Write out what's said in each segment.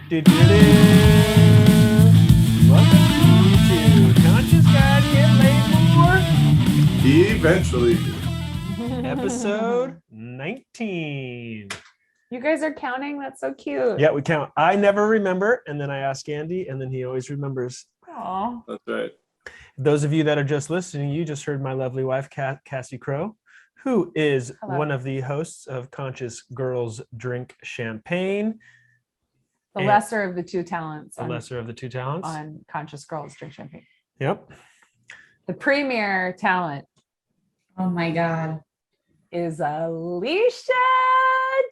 Welcome to Conscious Guys Get Laid More. Eventually. Episode 19. You guys are counting? That's so cute. Yeah, we count. I never remember, and then I ask Andy, and then he always remembers. Aww. That's right. Those of you that are just listening, you just heard my lovely wife, Cassie Crow, who is one of the hosts of Conscious Girls Drink Champagne. The lesser of the two talents. The lesser of the two talents. On Conscious Girls Drink Champagne. Yep. The premier talent. Oh my God. Is Alicia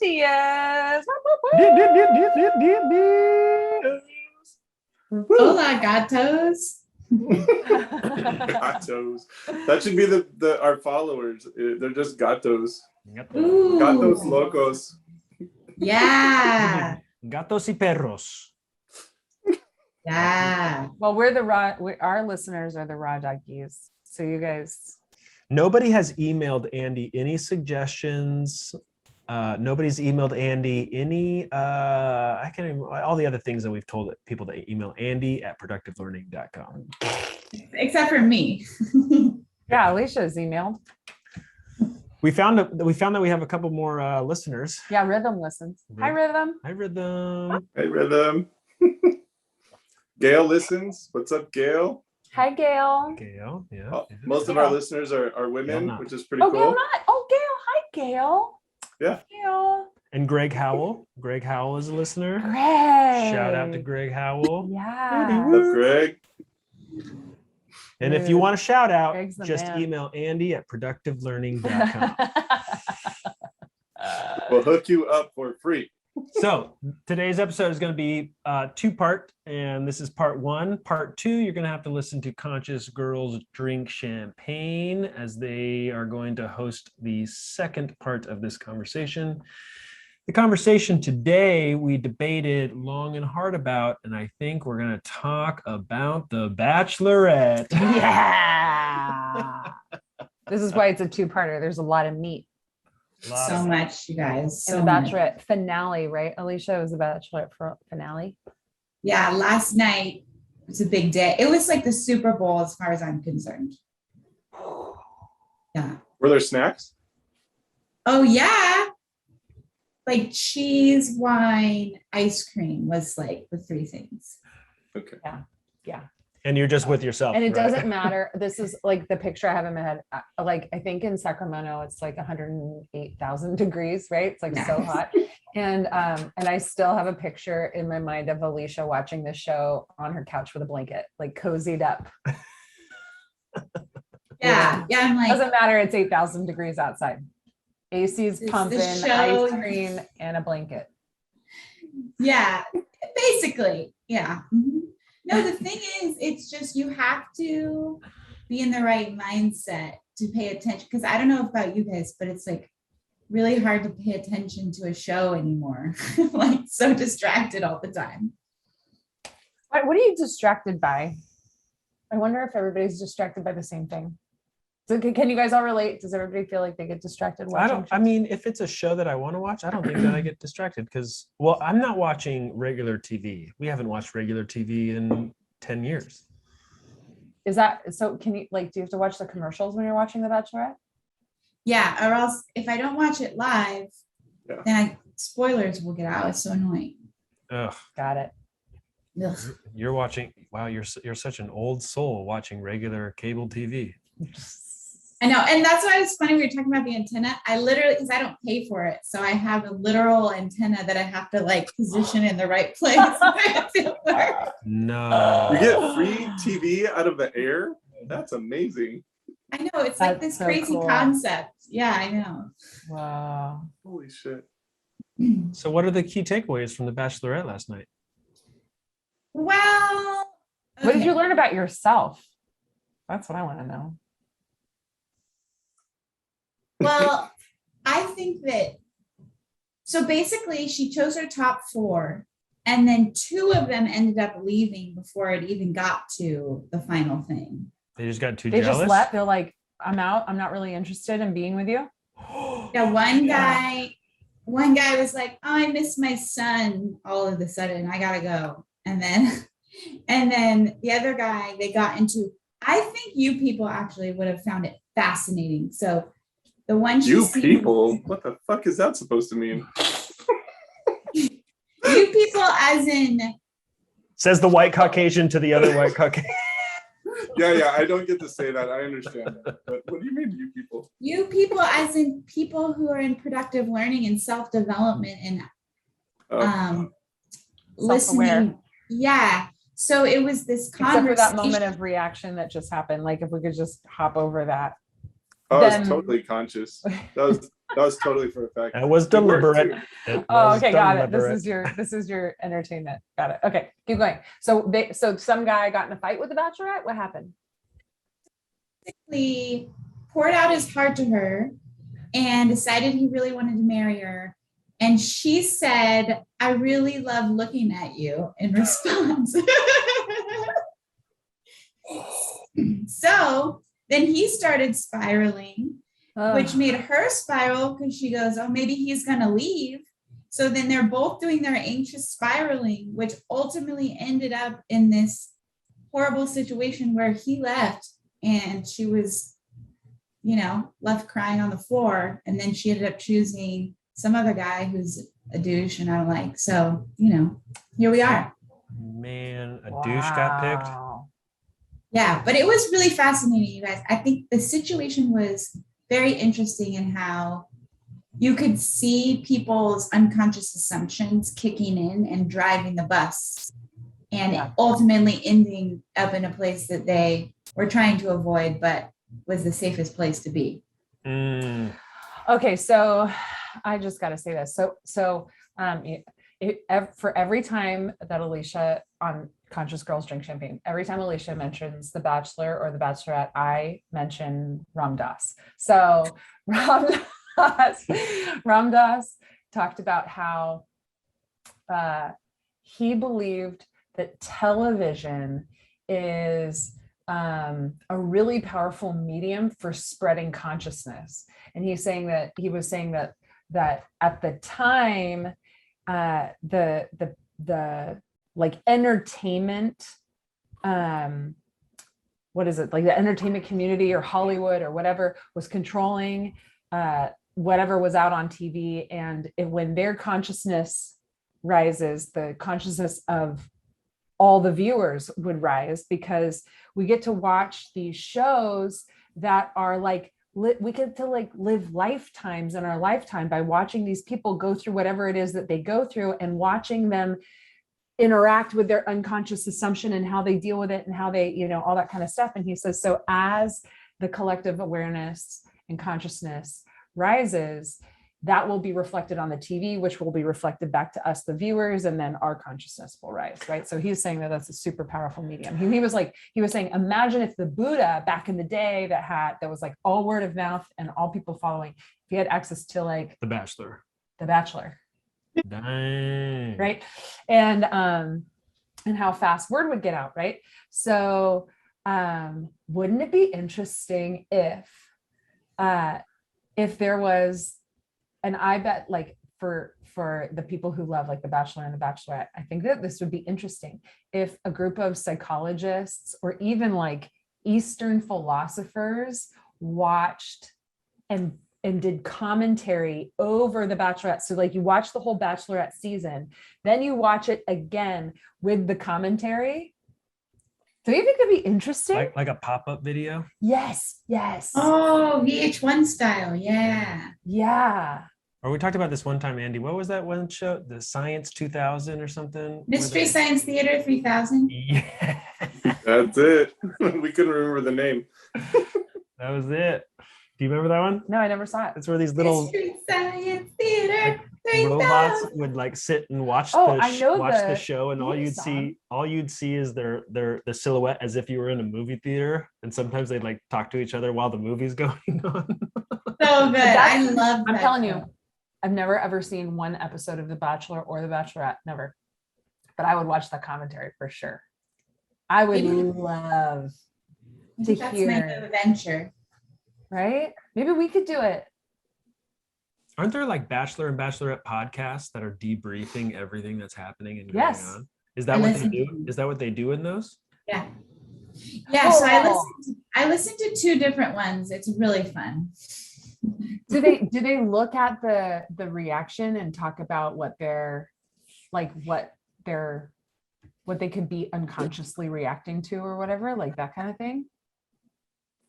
Diaz. Hola, gatos. Gatos. That should be our followers. They're just gatos. Ooh. Gatos locos. Yeah. Gatos y perros. Yeah. Well, our listeners are the raw doggies. So you guys. Nobody has emailed Andy any suggestions. Nobody's emailed Andy any, I can't even, all the other things that we've told people to email Andy@productivelearning.com. Except for me. Yeah, Alicia's emailed. We found that we have a couple more listeners. Yeah, Rhythm listens. Hi, Rhythm. Hi, Rhythm. Hey, Rhythm. Gail listens. What's up, Gail? Hi, Gail. Gail, yeah. Most of our listeners are women, which is pretty cool. cool. Gail not. Oh, Gail. Hi, Gail. Yeah. Gail. And Greg Howell. Greg Howell is a listener. Greg. Shout out to Greg Howell. Yeah. What's up, Greg? And if you want a shout out, Greg's the just man. email Andy@productivelearning.com. We'll hook you up for free. So today's episode is going to be two-part, and this is part one. Part two, you're going to have to listen to Conscious Girls Drink Champagne, as they are going to host the second part of this conversation. The conversation today we debated long and hard about, and I think we're going to talk about The Bachelorette. Yeah. This is why it's a two-parter. There's a lot of meat. So much, you guys. And So the much. Bachelorette finale, right? Alicia, it was the Bachelorette finale. Yeah, last night was a big day. It was like the Super Bowl as far as I'm concerned. Yeah. Were there snacks? Oh, yeah. Like cheese, wine, ice cream was like the three things. Okay. Yeah. And you're just with yourself. And it right? doesn't matter. This is like the picture I have in my head. Like, I think in Sacramento, it's like 108,000 degrees, right? It's like so hot. And I still have a picture in my mind of Alicia watching this show on her couch with a blanket, like cozied up. Yeah. Yeah. I'm like, Doesn't matter. It's 8,000 degrees outside. AC's pumping, show. ice cream, and a blanket. yeah, basically. Yeah. Mhm. No, the thing is, it's just you have to be in the right mindset to pay attention. Because I don't know about you guys, but it's like really hard to pay attention to a show anymore. Like so distracted all the time. What are you distracted by? I wonder if everybody's distracted by the same thing. So can you guys all relate? Does everybody feel like they get distracted watching? I mean, if it's a show that I want to watch, I don't think that I get distracted because, well, I'm not watching regular TV. We haven't watched regular TV in 10 years. Is that so? Can you do you have to watch the commercials when you're watching The Bachelorette? Yeah, or else if I don't watch it live, then spoilers will get out. It's so annoying. Ugh. Got it. Ugh. You're watching. Wow, you're such an old soul watching regular cable TV. I know. And that's why it's funny we were talking about the antenna. I literally, because I don't pay for it. So I have a literal antenna that I have to position in the right place. No. You get free TV out of the air? That's amazing. I know. It's like That's this so crazy cool. concept. Yeah, I know. Wow. Holy shit. So what are the key takeaways from The Bachelorette last night? Well, What did okay. you learn about yourself? That's what I want to know. Well, I think that, so basically she chose her top 4 and then 2 of them ended up leaving before it even got to the final thing. They just got too They jealous. just left. They're like, I'm out. I'm not really interested in being with you. Yeah, one guy one guy was like, oh, I miss my son all of a sudden. I gotta go. And then the other guy, they got into, I think you people actually would have found it fascinating. So the one You people, what the fuck is that supposed to mean? You people as in, Says the white Caucasian to the other white Caucasian. Yeah, I don't get to say that. I understand that. But what do you mean, you people? you people as in people who are in productive learning and self-development and Self-aware. listening. Yeah. So it was this Except for that conversation. moment of reaction that just happened. Like if we could just hop over that. I was Then- totally conscious. That was totally for a fact. That was It worked, deliberate. too. It Oh, was okay, got it. deliberate. This is your entertainment. Got it. Okay, keep going. So some guy got in a fight with the Bachelorette. What happened? Basically poured out his heart to her and decided he really wanted to marry her. And she said, I really love looking at you in response. So then he started spiraling, which made her spiral because she goes, oh, maybe he's going to leave. So then they're both doing their anxious spiraling, which ultimately ended up in this horrible situation where he left and she was, left crying on the floor. And then she ended up choosing some other guy who's a douche and I don't like. So, here we are. Man, a douche got picked. Wow. Yeah, but it was really fascinating, you guys. I think the situation was very interesting in how you could see people's unconscious assumptions kicking in and driving the bus and ultimately ending up in a place that they were trying to avoid, but was the safest place to be. Okay, so I just got to say this. For every time that Alicia on Conscious Girls Drink Champagne, every time Alicia mentions The Bachelor or The Bachelorette, I mention Ram Dass. So Ram Dass talked about how he believed that television is a really powerful medium for spreading consciousness. And he was saying that at the time, the like entertainment, what is it, like the entertainment community or Hollywood or whatever was controlling whatever was out on TV. And when their consciousness rises, the consciousness of all the viewers would rise, because we get to watch these shows that are like, we get to like live lifetimes in our lifetime by watching these people go through whatever it is that they go through and watching them interact with their unconscious assumption and how they deal with it and how they, all that kind of stuff. And he says, so as the collective awareness and consciousness rises, that will be reflected on the TV, which will be reflected back to us, the viewers, and then our consciousness will rise, right? So he's saying that that's a super powerful medium. He was saying, imagine if the Buddha back in the day that was like all word of mouth and all people following, if he had access to like The Bachelor. Dang. Right. And how fast word would get out, right? So wouldn't it be interesting if there was, and I bet like for the people who love like The Bachelor and The Bachelorette, I think that this would be interesting if a group of psychologists or even like Eastern philosophers watched and did commentary over The Bachelorette. So like you watch the whole Bachelorette season, then you watch it again with the commentary. Do you think it'd be interesting? Like a pop-up video? Yes. Oh, VH1 style. Yeah. Yeah. Or we talked about this one time, Andy. What was that one show? The Science 2000 or something? Mystery Science Theater 3000. Yeah. That's it. We couldn't remember the name. That was it. Do you remember that one? No, I never saw it. It's where these little Mystery Science Theater robots 3000. would like sit and watch the show, and all you'd see is the silhouette as if you were in a movie theater, and sometimes they'd like talk to each other while the movie's going on. So good. I love that. I'm telling you, show. I've never ever seen one episode of The Bachelor or The Bachelorette, never. But I would watch the commentary for sure. I would love I to think that's my hear. new adventure. Right? Maybe we could do it. Aren't there like Bachelor and Bachelorette podcasts that are debriefing everything that's happening and going Yes. on? Is that I what they listen do? to- Is that what they do in those? Yeah. Yeah. So Oh. I listened to two different ones. It's really fun. Do they look at the reaction and talk about what they're like, what they could be unconsciously reacting to or whatever, like that kind of thing?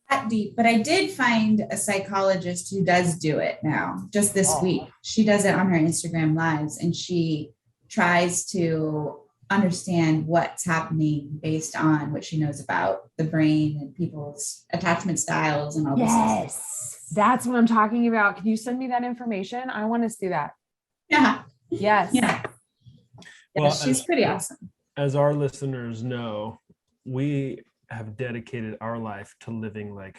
That deep, but I did find a psychologist who does do it now, just this Oh. week. She does it on her Instagram lives, and she tries to understand what's happening based on what she knows about the brain and people's attachment styles and all this stuff. Yes, that's what I'm talking about. Can you send me that information? I want to see that. Yeah. Yes. Yeah. Well, She's pretty awesome. As our listeners know, we have dedicated our life to living like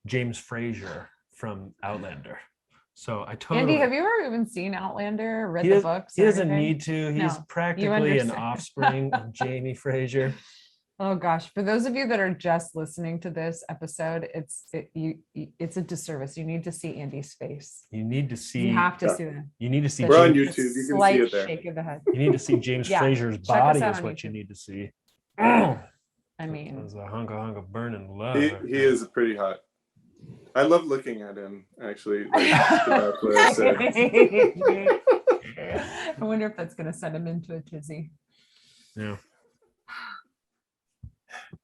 James Fraser from Outlander. So I totally. Andy, have you ever even seen Outlander or read He the does- books? He or doesn't anything? need to. He's No, practically an understand. offspring of Jamie Fraser. Oh gosh, for those of you that are just listening to this episode, it's a disservice. You need to see Andy's face. You need to see. You have to Yeah. see that. You need to see. We're on James, YouTube. You can see Slight it there. shake of the head. you need to see James Yeah, Fraser's check us body out is on what you YouTube. need to see. I mean, There's a hunka burning love. He is pretty hot. I love looking at him, actually. Like, that's what I said. I wonder if that's going to send him into a tizzy. Yeah.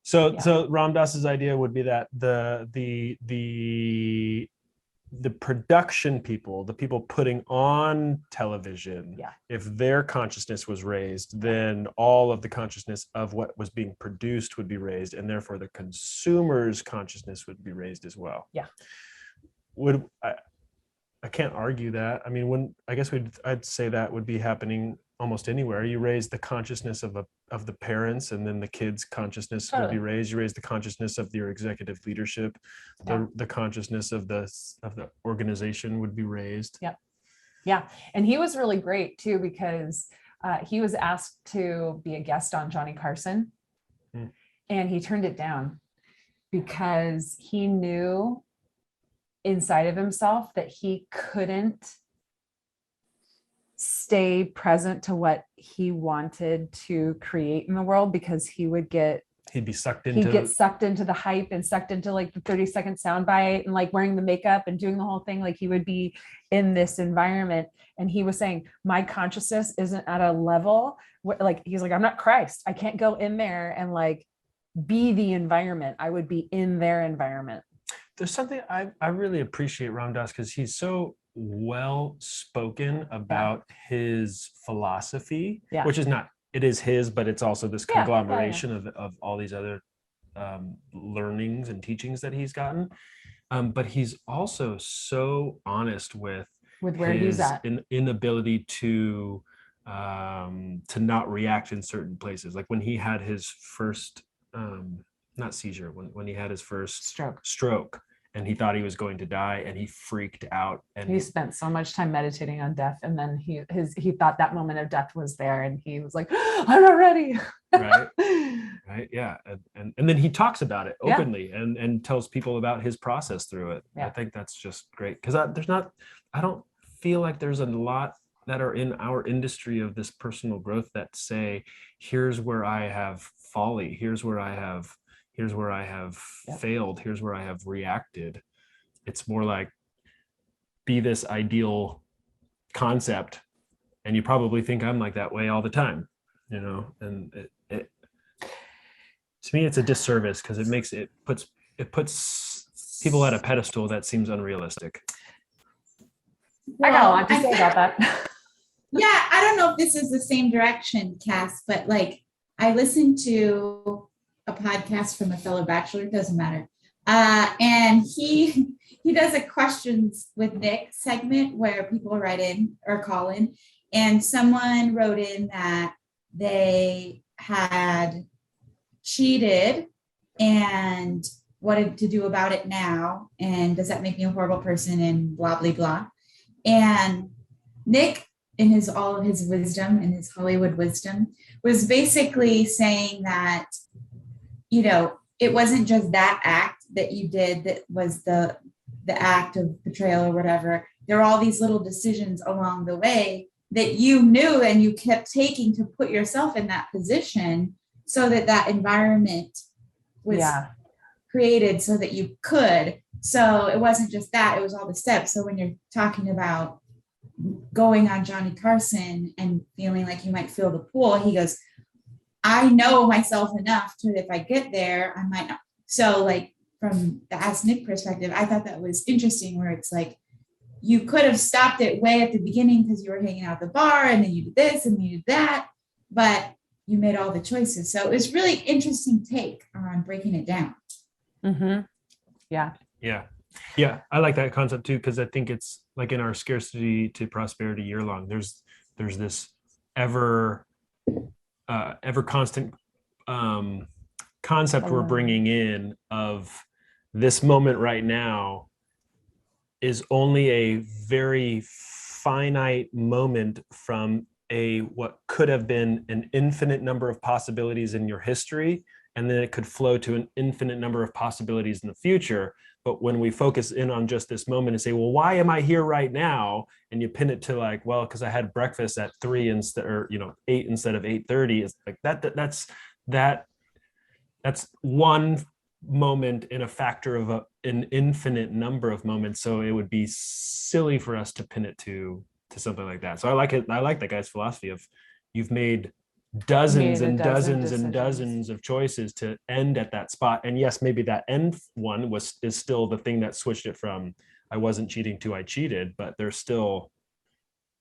So Yeah. so Ram Dass's idea would be that the production people, the people putting on television, Yeah. if their consciousness was raised, then all of the consciousness of what was being produced would be raised, and therefore the consumer's consciousness would be raised as well. Yeah. I can't argue that. I mean, I'd say that would be happening almost anywhere. You raise the consciousness of the parents, and then the kids' consciousness would be Totally. raised. You raise the consciousness of your executive leadership. Yeah. The consciousness of the organization would be raised. Yeah. And he was really great too, because he was asked to be a guest on Johnny Carson, and he turned it down because he knew inside of himself that he couldn't stay present to what he wanted to create in the world, because he'd He'd get sucked into the hype and sucked into like the 30-second soundbite and like wearing the makeup and doing the whole thing. Like he would be in this environment, and he was saying, my consciousness isn't at a level where, like, he's like, I'm not Christ. I can't go in there and like be the environment. I would be in their environment. There's something I really appreciate Ram Dass, because he's so well spoken about his philosophy, Yeah. which is not, it is his, but it's also this Yeah, conglomeration of all these other learnings and teachings that he's gotten. But he's also so honest with Where he's at. inability to not react in certain places. Like when he had his first not seizure, when he had his first stroke and he thought he was going to die, and he freaked out, and he spent so much time meditating on death, and then he thought that moment of death was there, and he was like, I'm not ready. right yeah, and then he talks about it openly, and tells people about his process through it. I think that's just great, because I don't feel like there's a lot that are in our industry of this personal growth that say, here's where I have folly, here's where I have failed, here's where I have reacted. It's more like, be this ideal concept, and you probably think I'm like that way all the time, and it to me it's a disservice, because it puts people at a pedestal that seems unrealistic. I got a lot to say about that. Yeah, I don't know if this is the same direction, Cass, but like I listened to a podcast from a fellow bachelor, doesn't matter. And he does a questions with Nick segment where people write in or call in, and someone wrote in that they had cheated and what to do about it now, and does that make me a horrible person, and blah blah blah. And Nick, in all of his wisdom and his Hollywood wisdom, was basically saying that, it wasn't just that act that you did that was the the act of betrayal or whatever, there are all these little decisions along the way that you knew and you kept taking to put yourself in that position so that that environment was created so that you could. So it wasn't just that, it was all the steps. So when you're talking about going on Johnny Carson and feeling like you might feel the pull, he goes, I know myself enough to, if I get there, I might not. So like from the Ask Nick perspective, I thought that was interesting, where it's like, you could have stopped it way at the beginning because you were hanging out at the bar and then you did this and you did that, but you made all the choices. So it was really interesting take on breaking it down. Mm-hmm. Yeah. Yeah. Yeah. I like that concept too, because I think it's like in our scarcity to prosperity year long, there's this ever constant concept we're bringing in of this moment right now is only a very finite moment from what could have been an infinite number of possibilities in your history, and then it could flow to an infinite number of possibilities in the future. But when we focus in on just this moment and say, well, why am I here right now? And you pin it to like, well, because I had breakfast at 3 instead, or 8 instead of 8:30. It's like that's one moment in a factor of an infinite number of moments. So it would be silly for us to pin it to something like that. So I like it. I like that guy's philosophy of, you've made dozens and dozens and dozens of choices to end at that spot. And yes, maybe that end one is still the thing that switched it from I wasn't cheating to I cheated, but there's still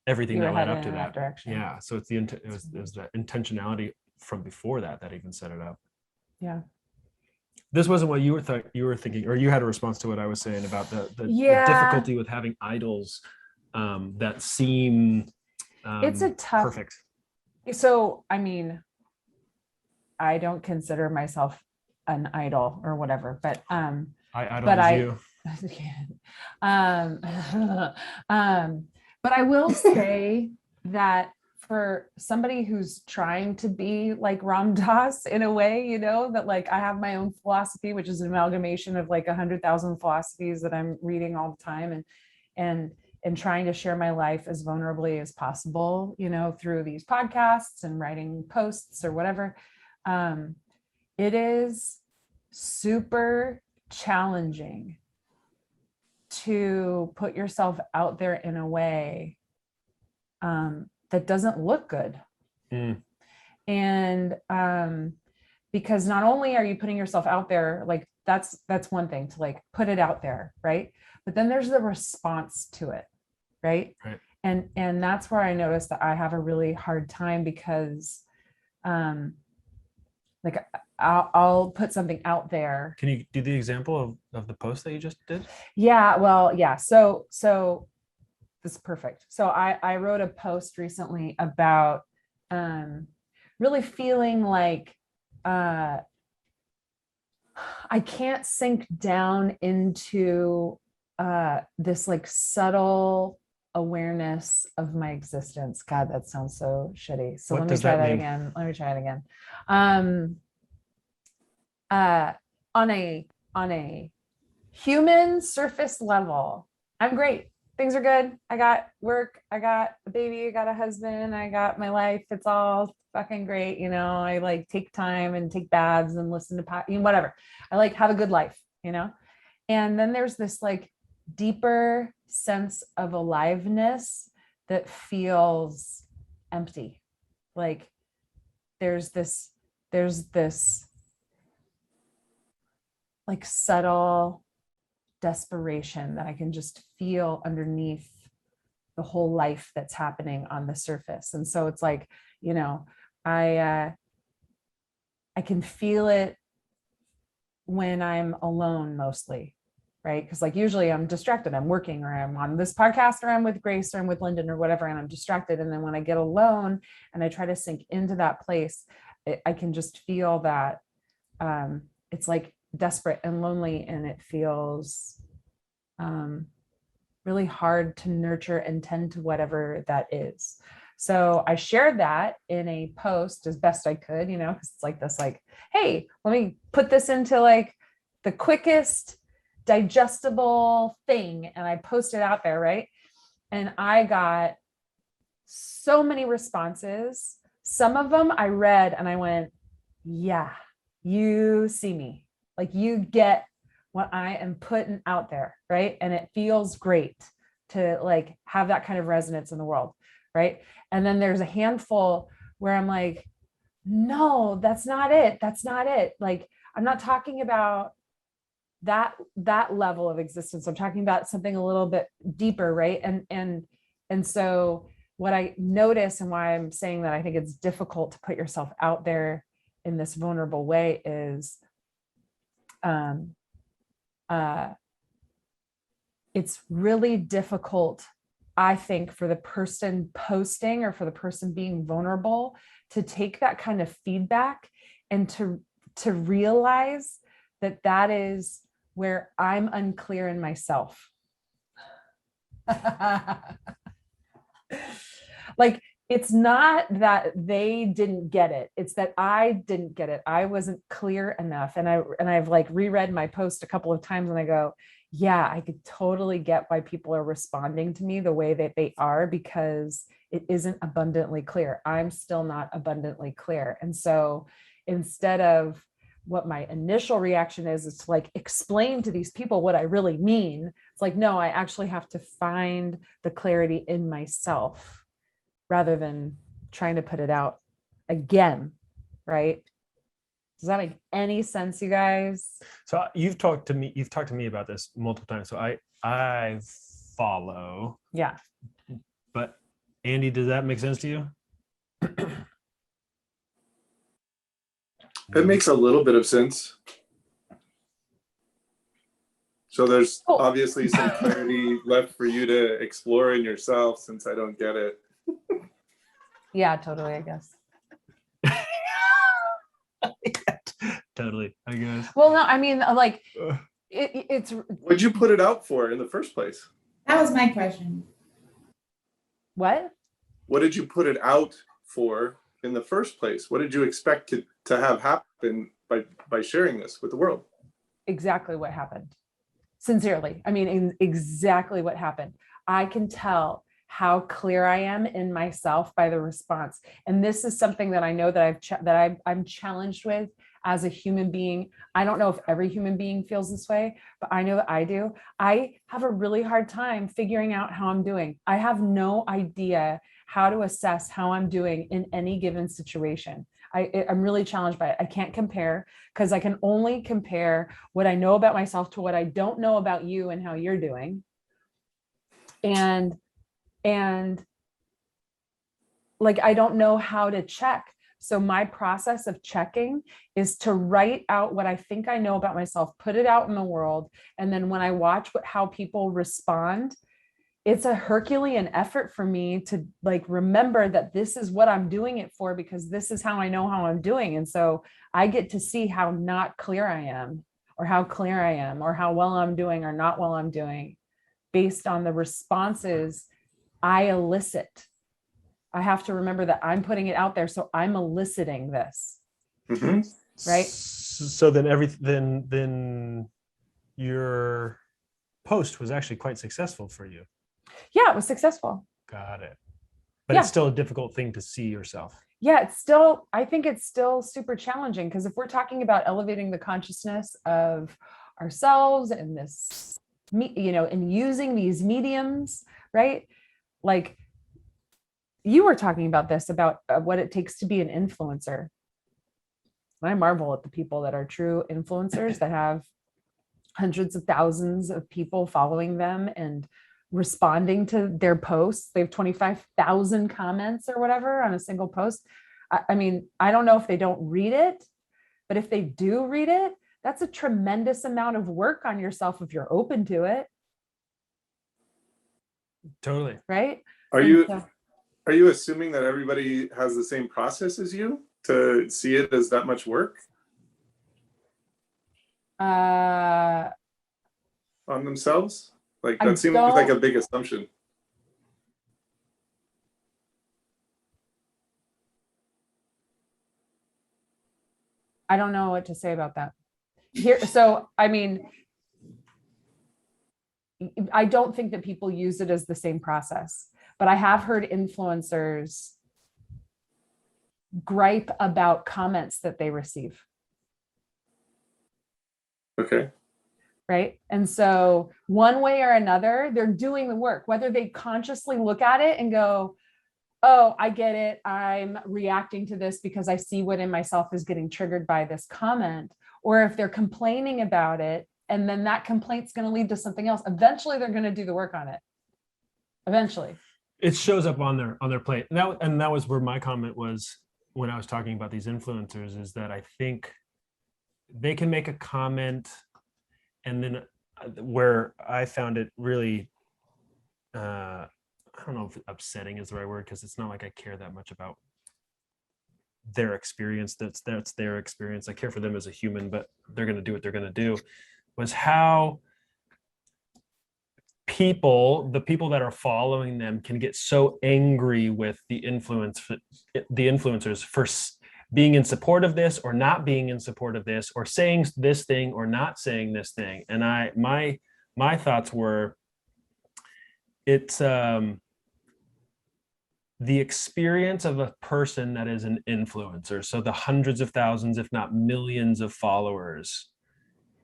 everything that led up to that direction. Yeah. So it's it was that intentionality from before that even set it up. Yeah. This wasn't what you were thinking, or you had a response to what I was saying about the difficulty with having idols that seem it's a tough perfect. So I mean, I don't consider myself an idol or whatever, but I idolize you. But I will say that for somebody who's trying to be like Ram Dass in a way, that like I have my own philosophy, which is an amalgamation of like 100,000 philosophies that I'm reading all the time, and trying to share my life as vulnerably as possible, through these podcasts and writing posts or whatever. It is super challenging to put yourself out there in a way that doesn't look good. And because not only are you putting yourself out there, like that's one thing to like put it out there, right? But then there's the response to it, right? And that's where I noticed that I have a really hard time, because like I'll put something out there. Can you do the example of the post that you just did? Yeah, well, yeah. So this is perfect. So I wrote a post recently about really feeling like I can't sink down into this like subtle awareness of my existence. God, that sounds so shitty. So let me try that again. On a human surface level, I'm great. Things are good. I got work. I got a baby. I got a husband. I got my life. It's all fucking great. I like take time and take baths and listen to whatever. I like have a good life, and then there's this like deeper sense of aliveness that feels empty. Like there's this like subtle desperation that I can just feel underneath the whole life that's happening on the surface. And so it's like, I can feel it when I'm alone mostly, right? Because like usually I'm distracted, I'm working, or I'm on this podcast, or I'm with Grace, or I'm with Lyndon, or whatever, and I'm distracted. And then when I get alone and I try to sink into that place, I can just feel that it's like desperate and lonely, and it feels really hard to nurture and tend to whatever that is. So I shared that in a post as best I could, because it's like this, like, hey, let me put this into like the quickest digestible thing and I post it out there, right? And I got so many responses. Some of them I read and I went, yeah, you see me. Like you get what I am putting out there, right? And it feels great to like have that kind of resonance in the world, right? And then there's a handful where I'm like, no, that's not it. That's not it. Like, I'm not talking about that level of existence. I'm talking about something a little bit deeper, right? And so what I notice and why I'm saying that I think it's difficult to put yourself out there in this vulnerable way is it's really difficult, I think, for the person posting or for the person being vulnerable to take that kind of feedback and to realize that that is where I'm unclear in myself. Like, it's not that they didn't get it. It's that I didn't get it. I wasn't clear enough. And I've like reread my post a couple of times and I go, yeah, I could totally get why people are responding to me the way that they are, because it isn't abundantly clear. I'm still not abundantly clear. And so instead of what my initial reaction is to like explain to these people what I really mean, it's like, no, I actually have to find the clarity in myself rather than trying to put it out again, right? Does that make any sense, you guys? So you've talked to me about this multiple times. So I follow. Yeah. But Andy, does that make sense to you? It makes a little bit of sense. So there's obviously some clarity left for you to explore in yourself, since I don't get it. Yeah, totally, I guess. Totally, I guess. Well, no, I mean, like, it's. What'd you put it out for in the first place? That was my question. What? What did you put it out for in the first place? What did you expect to have happen by sharing this with the world? Exactly what happened. Sincerely. I mean, exactly what happened. I can tell how clear I am in myself by the response. And this is something that I know that I'm challenged with as a human being. I don't know if every human being feels this way, but I know that I do. I have a really hard time figuring out how I'm doing. I have no idea how to assess how I'm doing in any given situation. I'm really challenged by it. I can't compare, because I can only compare what I know about myself to what I don't know about you and how you're doing. And like, I don't know how to check. So my process of checking is to write out what I think I know about myself, put it out in the world. And then when I watch how people respond, it's a Herculean effort for me to like remember that this is what I'm doing it for, because this is how I know how I'm doing. And so I get to see how not clear I am, or how clear I am, or how well I'm doing or not well I'm doing, based on the responses I elicit. I have to remember that I'm putting it out there, so I'm eliciting this. Mm-hmm. Right? So then your post was actually quite successful for you. Yeah, it was successful. Got it. But Yeah. It's still a difficult thing to see yourself. Yeah, I think it's still super challenging, because if we're talking about elevating the consciousness of ourselves and this, and using these mediums, right? Like, you were talking about this, about what it takes to be an influencer. And I marvel at the people that are true influencers that have hundreds of thousands of people following them and responding to their posts. They have 25,000 comments or whatever on a single post. I mean, I don't know if they don't read it, but if they do read it, that's a tremendous amount of work on yourself if you're open to it. Totally. Right? Are you assuming that everybody has the same process as you to see it as that much work on themselves? Like, that seems like a big assumption. I don't know what to say about that. Here, so I mean, I don't think that people use it as the same process, but I have heard influencers gripe about comments that they receive. Okay. Right. And so one way or another, they're doing the work, whether they consciously look at it and go, oh, I get it. I'm reacting to this because I see what in myself is getting triggered by this comment. Or if they're complaining about it, and then that complaint's going to lead to something else. Eventually, they're going to do the work on it. Eventually. It shows up on their plate. And that was where my comment was when I was talking about these influencers, is that I think they can make a comment, and then where I found it really, I don't know if upsetting is the right word, because it's not like I care that much about their experience. That's their experience. I care for them as a human, but they're going to do what they're going to do. Was how the people that are following them can get so angry with the influencers for being in support of this or not being in support of this, or saying this thing or not saying this thing. And my thoughts were, it's the experience of a person that is an influencer, so the hundreds of thousands, if not millions of followers,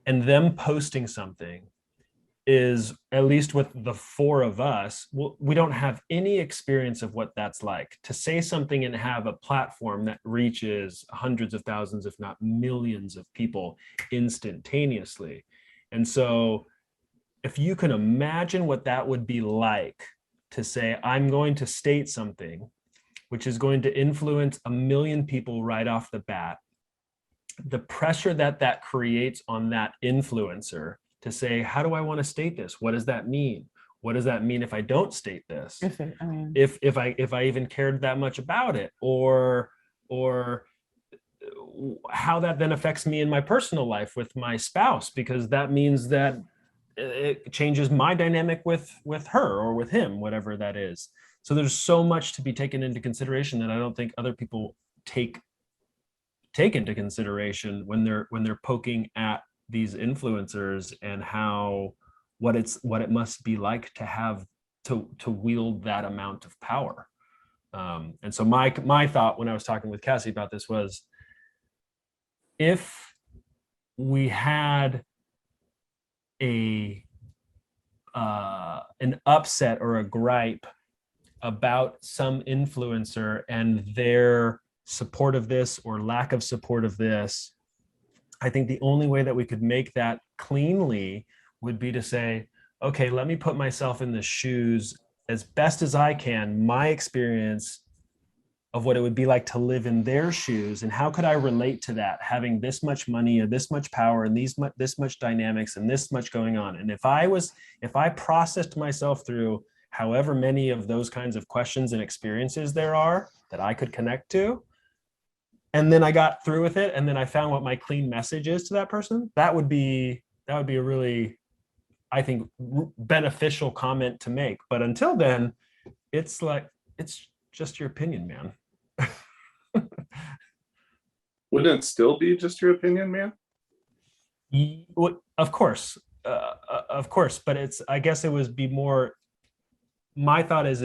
and them posting something is, at least with the four of us, we don't have any experience of what that's like to say something and have a platform that reaches hundreds of thousands, if not millions of people instantaneously. And so if you can imagine what that would be like to say, I'm going to state something which is going to influence 1 million people right off the bat, the pressure that creates on that influencer to say, how do I want to state this? What does that mean? What does that mean if I don't state this? If I even cared that much about it, or how that then affects me in my personal life with my spouse, because that means that it changes my dynamic with her or with him, whatever that is. So there's so much to be taken into consideration that I don't think other people take into consideration when they're poking at these influencers, and what it must be like to have to wield that amount of power. And so my thought when I was talking with Cassie about this was, if we had an upset or a gripe about some influencer and their support of this or lack of support of this, I think the only way that we could make that cleanly would be to say, okay, let me put myself in the shoes as best as I can, my experience of what it would be like to live in their shoes, and how could I relate to that, having this much money or this much power and this much dynamics and this much going on. And if I processed myself through however many of those kinds of questions and experiences there are that I could connect to, and then I got through with it, and then I found what my clean message is to that person, that would be a really, I think, beneficial comment to make. But until then, it's just your opinion, man. Wouldn't it still be just your opinion, man? Of course, but I guess it would be more. My thought is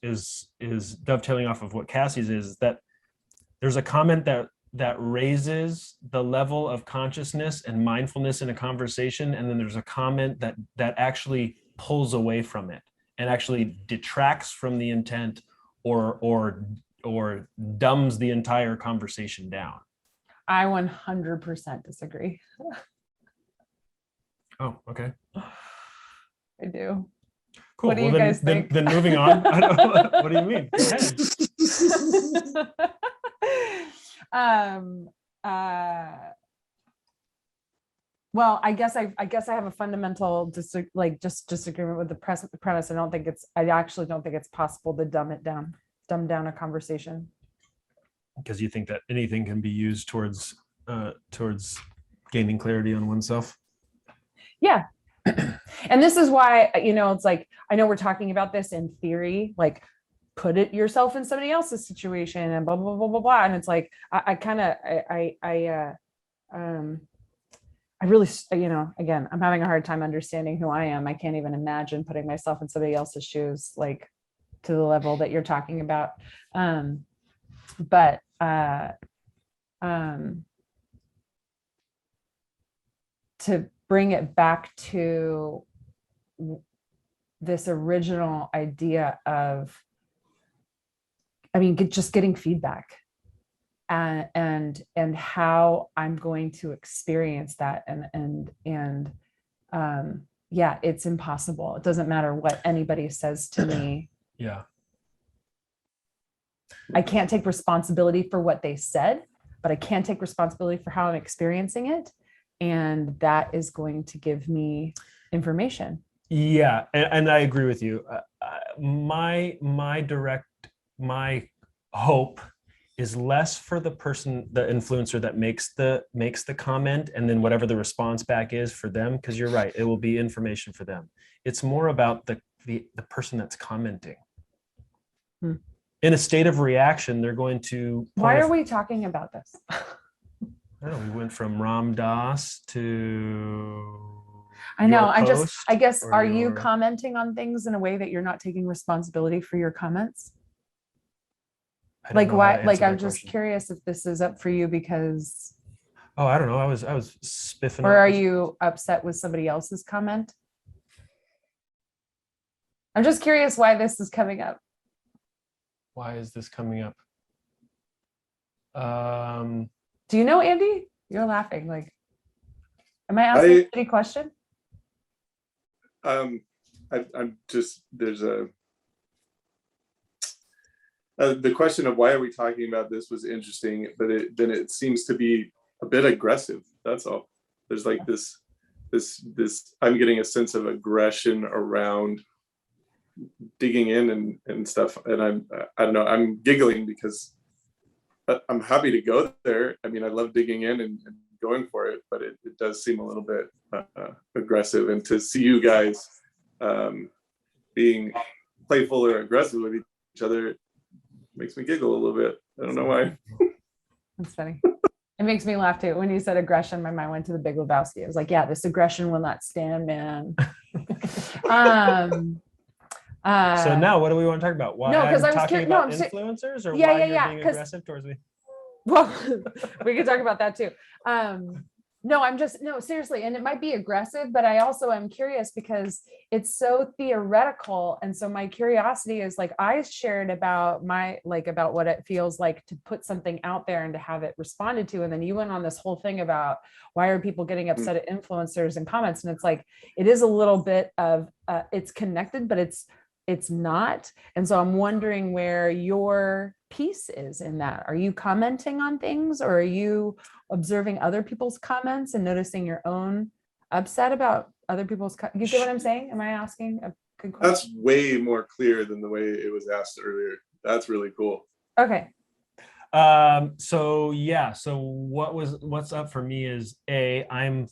is dovetailing off of what Cassie's is that there's a comment that raises the level of consciousness and mindfulness in a conversation, and then there's a comment that actually pulls away from it and actually detracts from the intent or dumbs the entire conversation down. I 100% disagree. Oh, okay. I do. Cool. What do you guys think? Then moving on. I don't know. What do you mean? Well, I guess I have a fundamental disagreement with the premise. I actually don't think it's possible to dumb down a conversation. Because you think that anything can be used towards gaining clarity on oneself. Yeah. And this is why, it's like, I know we're talking about this in theory, like put it yourself in somebody else's situation and blah, I really, again, I'm having a hard time understanding who I am. I can't even imagine putting myself in somebody else's shoes, like to the level that you're talking about. But to bring it back to this original idea of, just getting feedback and how I'm going to experience that. Yeah, it's impossible. It doesn't matter what anybody says to me. Yeah. I can't take responsibility for what they said, but I can take responsibility for how I'm experiencing it. And that is going to give me information. Yeah. And I agree with you. My hope is less for the person, the influencer that makes the comment, and then whatever the response back is for them, because you're right, it will be information for them. It's more about the person that's commenting. In a state of reaction, they're going to. Why are we talking about this? I don't know, we went from Ram Dass to. I know. I guess, are you commenting on things in a way that you're not taking responsibility for your comments? Like why? Like I'm just curious if this is up for you because. Oh, I don't know. I was spiffing. Or are you upset with somebody else's comment? I'm just curious why this is coming up. Why is this coming up? Do you know, Andy? You're laughing. Like, am I asking a silly question? I'm just, there's the question of why are we talking about this was interesting, but then it seems to be a bit aggressive. That's all. There's like this, I'm getting a sense of aggression around digging in and stuff. And I don't know, I'm giggling because I'm happy to go there. I mean, I love digging in and going for it, but it does seem a little bit aggressive. And to see you guys being playful or aggressive with each other makes me giggle a little bit. I don't know why. That's funny. It makes me laugh too. When you said aggression, my mind went to the Big Lebowski. I was like, yeah, this aggression will not stand, man. So now what do we want to talk about? Why no, because I'm I was talking about influencers, or why you're being aggressive towards me? Well, we could talk about that too. No, seriously. And it might be aggressive, but I also am curious because it's so theoretical. And so my curiosity is like, I shared about about what it feels like to put something out there and to have it responded to. And then you went on this whole thing about why are people getting upset at influencers and comments? And it's like, it is a little bit of, it's connected, but it's not. And so I'm wondering where your piece is in that. Are you commenting on things, or are you observing other people's comments and noticing your own upset about other people's you get what I'm saying? Am I asking a good question? That's way more clear than the way it was asked earlier. That's really cool. Okay. So what's up for me is I'm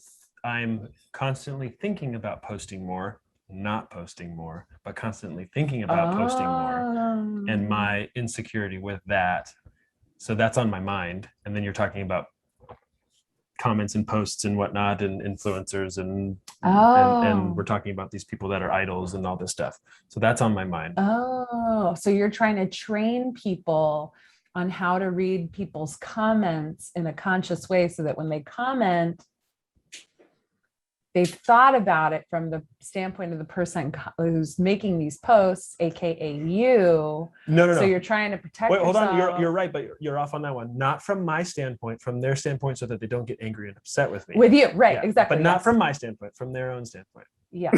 constantly thinking about posting more, not posting more, but constantly thinking about posting more, and my insecurity with that. So that's on my mind. And then you're talking about comments and posts and whatnot, and influencers, and we're talking about these people that are idols and all this stuff. So that's on my mind. Oh, so you're trying to train people on how to read people's comments in a conscious way so that when they comment, they've thought about it from the standpoint of the person who's making these posts, AKA you. No. So you're trying to protect Wait, hold yourself. on. You're right, but you're off on that one. Not from my standpoint, from their standpoint, so that they don't get angry and upset with me. With you, right? Yeah, exactly. But not from my standpoint, from their own standpoint. Yeah.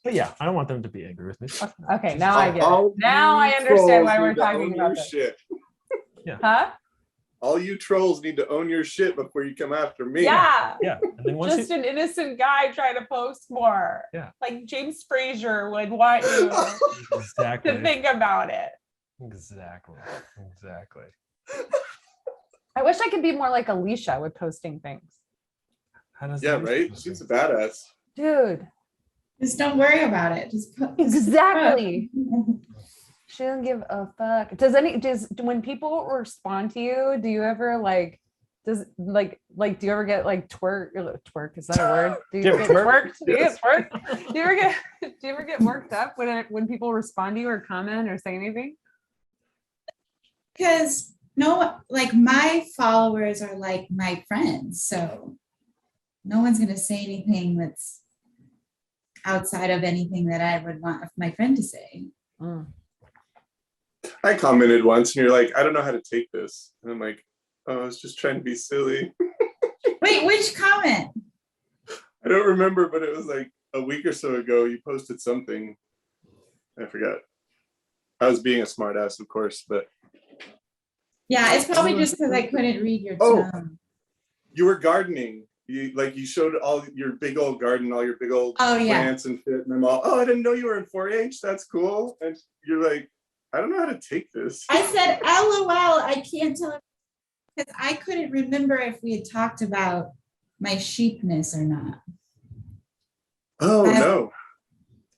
But yeah, I don't want them to be angry with me. Okay, now I get it. Now I understand why we're talking about this. Shit. Yeah. Huh? All you trolls need to own your shit before you come after me. Yeah. Yeah. And then once Just an innocent guy trying to post more. Yeah. Like James Frazier would want you exactly to think about it. Exactly. I wish I could be more like Alicia with posting things. How does Yeah, right? She's a badass. Dude. Just don't worry about it. Just put Exactly. She doesn't give a fuck. Does when people respond to you, do you ever like Does like do you ever get like twerk? Is that a word? Do you Do you get ever twerked? Do you Yes. get twerked? Do you ever get worked up when people respond to you or comment or say anything? Because no, like my followers are like my friends, so no one's gonna say anything that's outside of anything that I would want my friend to say. Mm. I commented once and you're like, I don't know how to take this. And I'm like, oh, I was just trying to be silly. Wait, which comment? I don't remember, but it was like a week or so ago. You posted something. I forgot. I was being a smartass, of course, but Yeah, it's probably just because I couldn't read your Oh. tone. you were gardening. You showed all your big old garden, all your big old Oh, yeah. plants and shit. And I'm all, oh, I didn't know you were in 4-H. That's cool. And you're like, I don't know how to take this. I said, LOL, I can't tell because I couldn't remember if we had talked about my sheepness or not. Oh, I- no.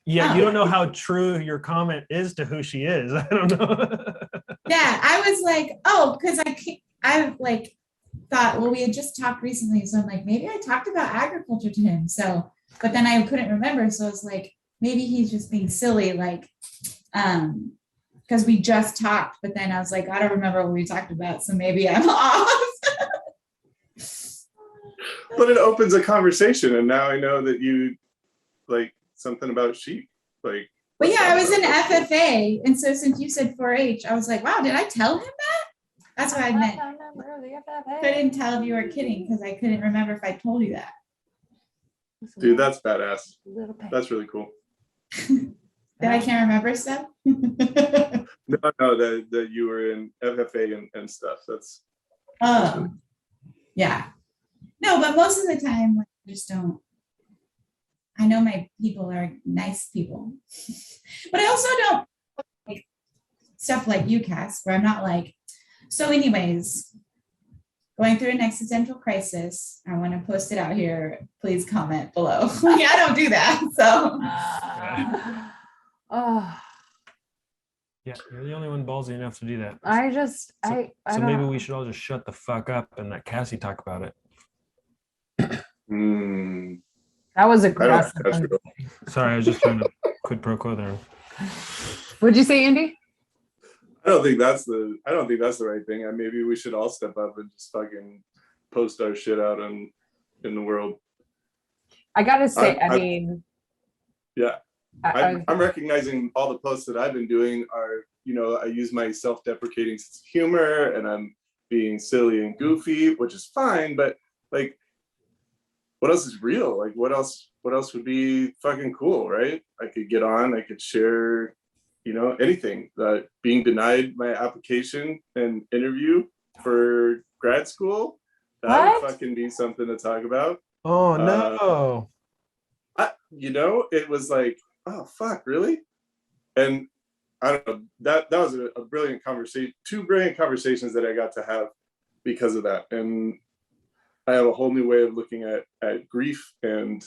Yeah, you don't know how true your comment is to who she is. I don't know. Yeah, I was like, oh, because I like thought, well, we had just talked recently. So I'm like, maybe I talked about agriculture to him. So, but then I couldn't remember. So it's like, maybe he's just being silly, like, because we just talked, but then I was like, I don't remember what we talked about. So maybe I'm off. But it opens a conversation. And now I know that you like something about sheep. Like, But yeah, I was in That's cool. FFA. And so since you said 4-H, I was like, wow, did I tell him that? That's what I meant. Couldn't tell if you were kidding because I couldn't remember if I told you that. Dude, that's badass. That's really cool. That I can't remember stuff. No, that you were in FFA and stuff. That's Oh, yeah. No, but most of the time, like, I just don't. I know my people are nice people, but I also don't like stuff like you, Cass, where I'm not like, so anyways, going through an existential crisis. I want to post it out here. Please comment below. Yeah, I don't do that. So Oh, Yeah, you're the only one ballsy enough to do that. I just So I maybe don't. we should all just shut the fuck up and let Cassie talk about it. That was I don't aggressive. think that's real. Sorry, I was just trying to quid pro quo there. What'd you say, Andy? I don't think that's the right thing. Maybe we should all step up and just fucking post our shit out in the world. I gotta say, I I- mean, Yeah. I, I'm recognizing all the posts that I've been doing are, I use my self-deprecating sense of humor and I'm being silly and goofy, which is fine, but like, what else is real? Like, what else would be fucking cool, right? I could get on, I could share, anything. Being denied my application and interview for grad school, that What? would fucking be something to talk about. Oh no. It was like, oh fuck, really? And I don't know, that was a brilliant conversation, 2 brilliant conversations that I got to have because of that. And I have a whole new way of looking at grief and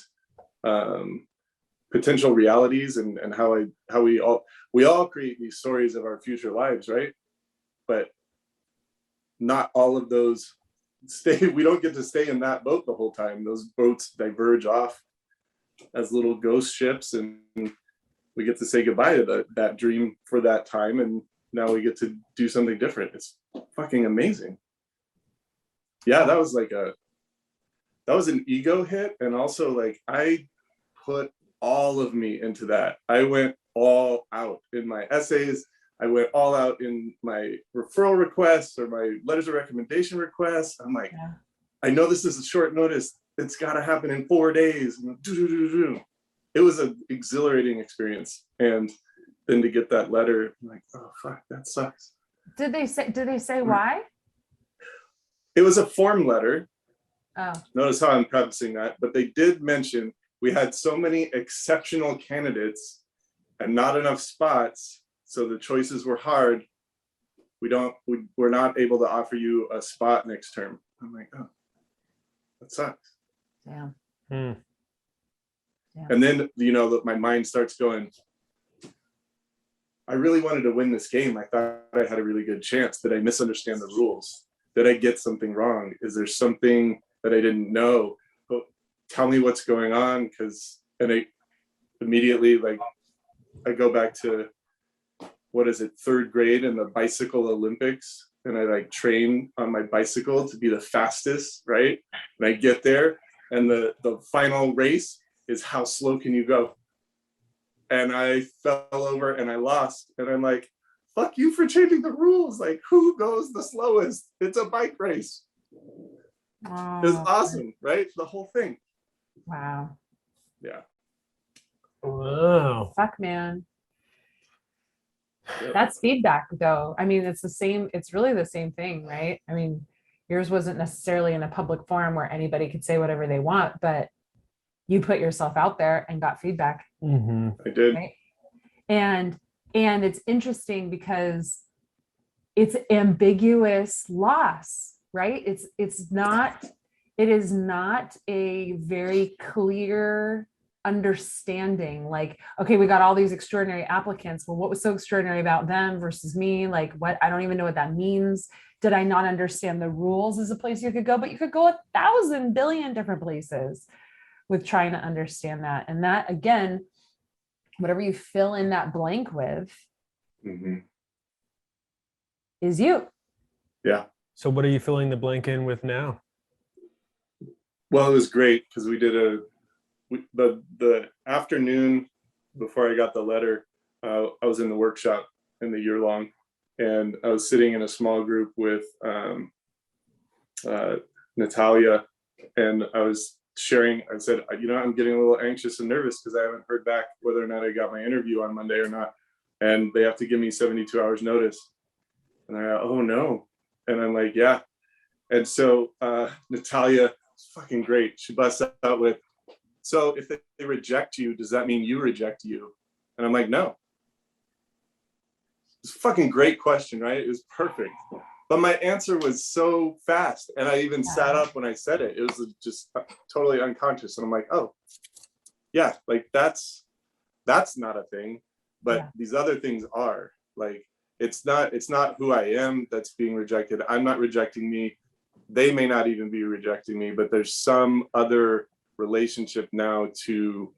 potential realities and how we all create these stories of our future lives, right? But not all of those we don't get to stay in that boat the whole time. Those boats diverge off as little ghost ships and we get to say goodbye to that dream for that time, and now we get to do something different. It's fucking amazing. Yeah, that was an ego hit, and also like I put all of me into that. I went all out in my essays. I went all out in my referral requests or my letters of recommendation requests. I'm like, Yeah. I know this is a short notice. It's got to happen in 4 days. It was an exhilarating experience. And then to get that letter, I'm like, oh, fuck, that sucks. did they say why? It was a form letter. Oh, Notice how I'm prefacing that. But they did mention we had so many exceptional candidates and not enough spots. So the choices were hard. We're not able to offer you a spot next term. I'm like, oh, that sucks. damn. Hmm. Yeah. And then, my mind starts going, I really wanted to win this game. I thought I had a really good chance. Did I misunderstand the rules? Did I get something wrong? Is there something that I didn't know? But tell me what's going on. And I immediately, like, I go back to, what is it, 3rd grade in the bicycle Olympics. And I like train on my bicycle to be the fastest, right? And I get there and the final race is how slow can you go? And I fell over and I lost. And I'm like, fuck you for changing the rules. Like, who goes the slowest? It's a bike race. Oh, It was awesome, right? The whole thing. wow. Yeah. Wow. Fuck, man. Yep. That's feedback though. I mean, it's really the same thing, right? I mean, yours wasn't necessarily in a public forum where anybody could say whatever they want, but you put yourself out there and got feedback. Mm-hmm. I did. Right? And it's interesting because it's ambiguous loss, right? It is not a very clear understanding, like, okay, we got all these extraordinary applicants. Well, what was so extraordinary about them versus me? Like, what? I don't even know what that means. Did I not understand the rules as a place you could go? But you could go 1,000 billion different places with trying to understand that. And that, again, whatever you fill in that blank with is you. Yeah. So what are you filling the blank in with now? Well, it was great because we did the afternoon before I got the letter. I was in the workshop in the year long, and I was sitting in a small group with Natalia, and I was sharing. I said, I'm getting a little anxious and nervous because I haven't heard back whether or not I got my interview on Monday or not, and they have to give me 72 hours notice. And I go, oh no. And I'm like, yeah. And so Natalia is fucking great. She busts out with, so if they reject you, does that mean you reject you? And I'm like, no. It's a fucking great question, right? It was perfect. But my answer was so fast. And I even sat up when I said it. It was just totally unconscious. And I'm like, oh, yeah, like that's not a thing. But these other things are. Like, it's not who I am that's being rejected. I'm not rejecting me. They may not even be rejecting me, but there's some other relationship now to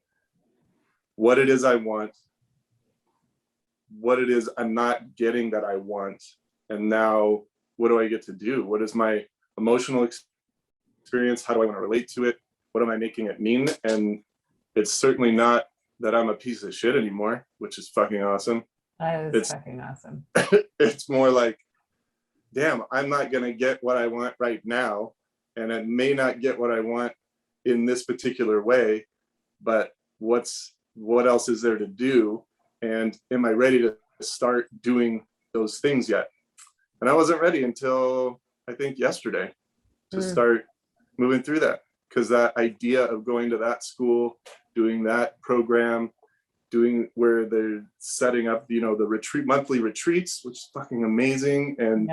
what it is I want, what it is I'm not getting that I want, and now what do I get to do? What is my emotional experience? How do I want to relate to it? What am I making it mean? And it's certainly not that I'm a piece of shit anymore, which is fucking awesome. That is fucking awesome. It's more like, damn, I'm not gonna get what I want right now, and I may not get what I want in this particular way, but what else is there to do? And am I ready to start doing those things yet? And I wasn't ready until I think yesterday to start moving through that, because that idea of going to that school, doing that program, doing where they're setting up, the monthly retreats, which is fucking amazing, and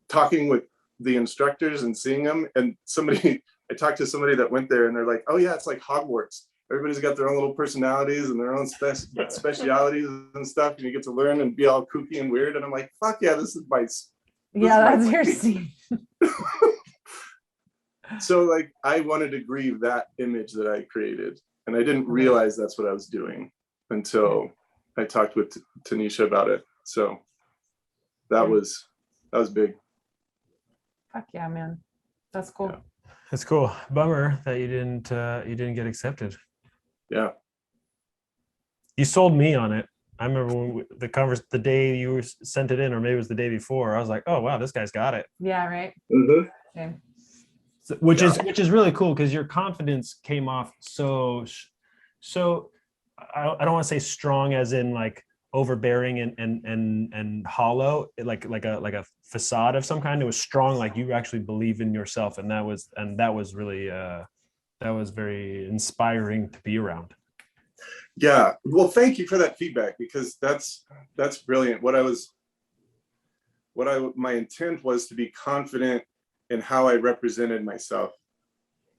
talking with the instructors and seeing them. And I talked to somebody that went there and they're like, oh yeah, it's like Hogwarts. Everybody's got their own little personalities and their own specialities and stuff, and you get to learn and be all kooky and weird. And I'm like, fuck yeah, this is my that's your scene. So like, I wanted to grieve that image that I created, and I didn't realize that's what I was doing until I talked with Tanisha about it. So that was big. Fuck yeah, man. That's cool. Yeah. That's cool. Bummer that you didn't get accepted. Yeah. You sold me on it. I remember when the day you sent it in, or maybe it was the day before, I was like, oh wow, this guy's got it. Yeah, right. Mm-hmm. So, which is really cool, because your confidence came off so I don't want to say strong as in like overbearing and hollow, like a facade of some kind. It was strong, like you actually believe in yourself, and that was really that was very inspiring to be around. Yeah, well, thank you for that feedback, because that's brilliant. My intent was to be confident in how I represented myself.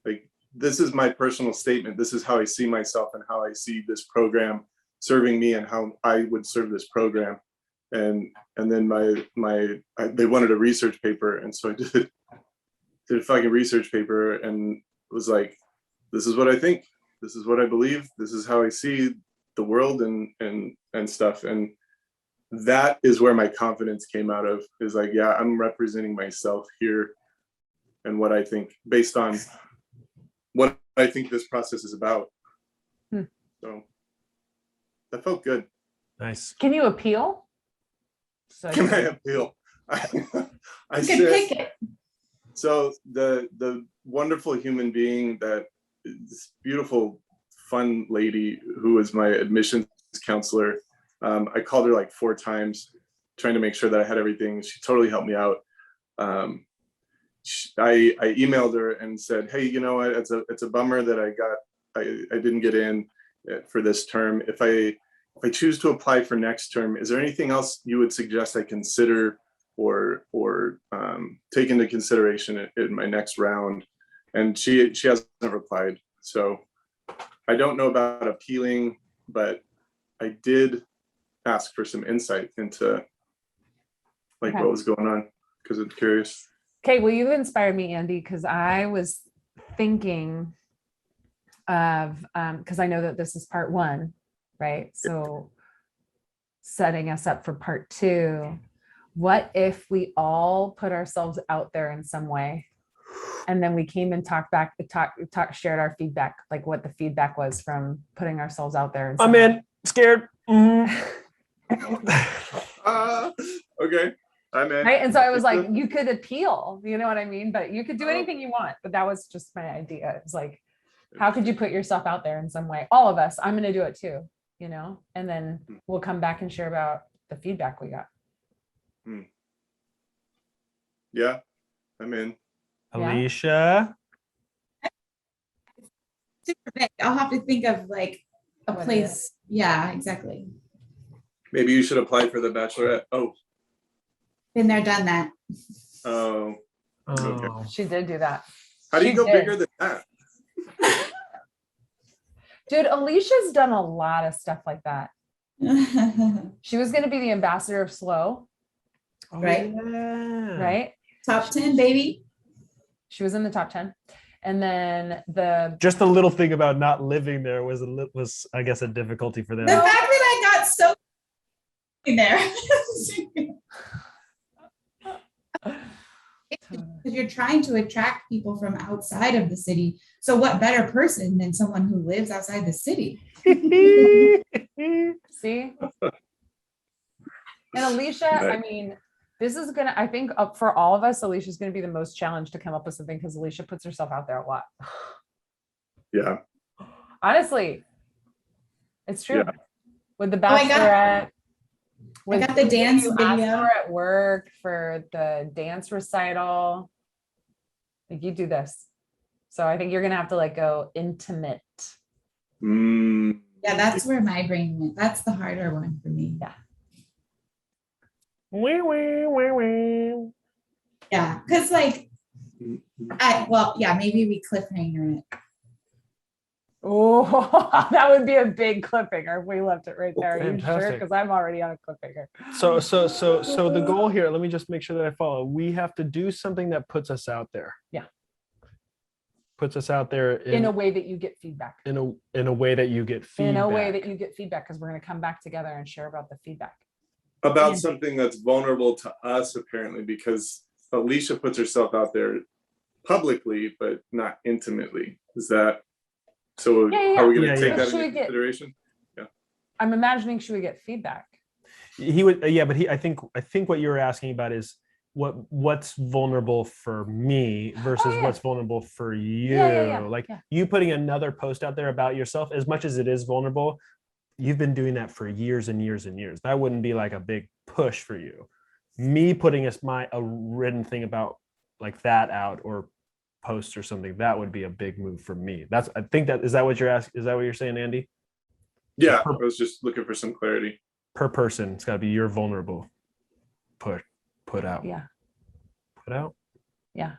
Like, this is my personal statement. This is how I see myself and how I see this program serving me and how I would serve this program. and then they wanted a research paper, and so I did a fucking research paper and was like, this is what I think, this is what I believe, this is how I see the world and stuff. And that is where my confidence came out of, is like, yeah, I'm representing myself here and what I think based on what I think this process is about. So that felt good. Nice. Can you appeal? So Can I appeal? I You said, can pick it. so the wonderful human being, that this beautiful, fun lady who was my admissions counselor, I called her like 4 times trying to make sure that I had everything. She totally helped me out. I emailed her and said, hey, you know what, it's a bummer that I didn't get in for this term. If I choose to apply for next term, is there anything else you would suggest I consider or take into consideration in my next round? And she hasn't replied. So I don't know about appealing, but I did ask for some insight into like Okay. what was going on, because I'm curious. Okay, well, you inspired me, Andy, because I was thinking of, because I know that this is part 1, right? So setting us up for part 2, what if we all put ourselves out there in some way? And then we came and shared our feedback, like what the feedback was from putting ourselves out there. I'm in, scared. Okay, I'm in. Right. And so I was like, you could appeal, you know what I mean? But you could do anything you want. But that was just my idea. It's like, how could you put yourself out there in some way? All of us, I'm going to do it too, you know, and then we'll come back and share about the feedback we got. Yeah, I'm in. Alicia. Super big. I'll have to think of like a What place. Yeah, exactly. Maybe you should apply for the Bachelorette. Oh, Been there, done that. oh. Oh. She did do that. How do you She go did. bigger than that? Dude, Alicia's done a lot of stuff like that. She was going to be the ambassador of Slow, Right. Yeah. right? Top 10, baby. She was in the top 10. And then Just the little thing about not living there was I guess a difficulty for them. The fact that I got so in there. Because you're trying to attract people from outside of the city. So what better person than someone who lives outside the city? see? And Alicia, I mean, this is gonna, I think for all of us, Alicia's gonna be the most challenged to come up with something because Alicia puts herself out there a lot. Yeah. Honestly, it's true. Yeah. With the I got- Bachelorette, I got the dance you asked video. for at work, for the dance recital. Like you do this. So I think you're gonna have to like go intimate. Yeah, that's where my brain went. That's the harder one for me. Yeah. Yeah, because like, maybe we cliffhanger it. Oh, that would be a big cliffhanger if we left it right there. Are you sure? Fantastic. Because I'm already on a cliffhanger. So the goal here, let me just make sure that I follow. We have to do something that puts us out there. Yeah. Puts us out there In a way that you get feedback. in a way that you get feedback. In a way that you get feedback, because we're going to come back together and share about the feedback. About And- something that's vulnerable to us, apparently, because Alicia puts herself out there publicly, but not intimately. Is that so? Yeah, yeah, Are we going yeah. to Yeah, take yeah. that Should we into get- consideration? I'm imagining should we get feedback? He would, yeah, but I think what you were asking about is what's vulnerable for me versus yeah. what's vulnerable for you. Yeah. Like Yeah. you putting another post out there about yourself, as much as it is vulnerable, you've been doing that for years and years and years. That wouldn't be like a big push for you. Me putting a written thing about like that out or post or something, that would be a big move for me. I think that is that what you're asking? Is that what you're saying, Andy? Yeah, I was just looking for some clarity. Per person, it's got to be your vulnerable put out. Yeah. Put out. Yeah.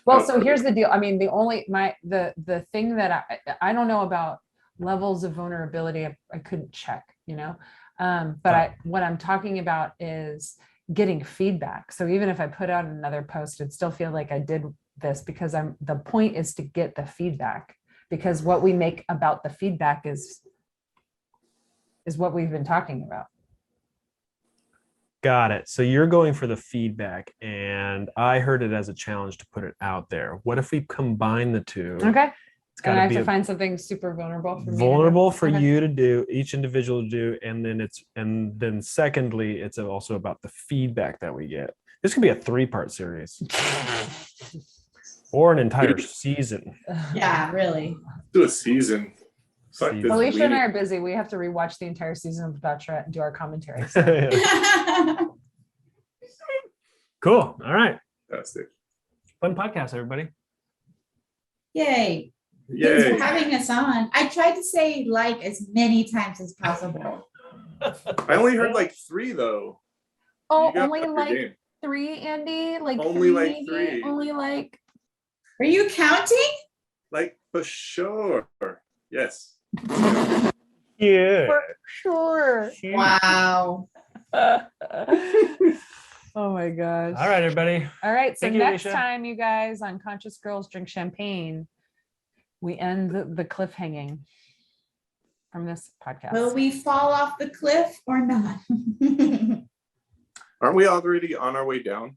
Well, so here's the deal. I mean, the thing that I don't know about levels of vulnerability. I couldn't check, you know. What I'm talking about is getting feedback. So even if I put out another post, it'd still feel like I did this because the point is to get the feedback, because what we make about the feedback is what we've been talking about. Got it. So you're going for the feedback, and I heard it as a challenge to put it out there. What if we combine the two? Okay. It's And got I to have be to find something super vulnerable for me to do. vulnerable for Okay. you to do, each individual to do, and then secondly, it's also about the feedback that we get. This could be a 3-part series or an entire season. Yeah, really. Do a season. It's like this Alicia and I weenie- are busy. We have to rewatch the entire season of The Bachelorette and do our commentary. So. Cool. All right. Fantastic. Fun podcast, everybody. Yay. Thanks Yay. for having us on. I tried to say like as many times as possible. I only heard like 3 though. Oh, You got only up your like game. 3, Andy? Like Only 3, like maybe? 3. Only like. Are you counting? Like for sure. Yes. Yeah. For sure. Wow. Oh my gosh. All right, everybody. All right. So Thank you, next Alicia. time, you guys, on Conscious Girls Drink Champagne, we end the cliffhanging from this podcast. Will we fall off the cliff or not? Aren't we already on our way down?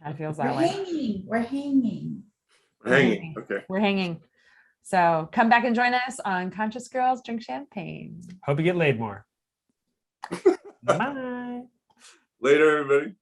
It feels We're that way. hanging. We're hanging. Hanging. Okay. We're hanging. So come back and join us on Conscious Girls Drink Champagne. Hope you get laid more. Bye. Later, everybody.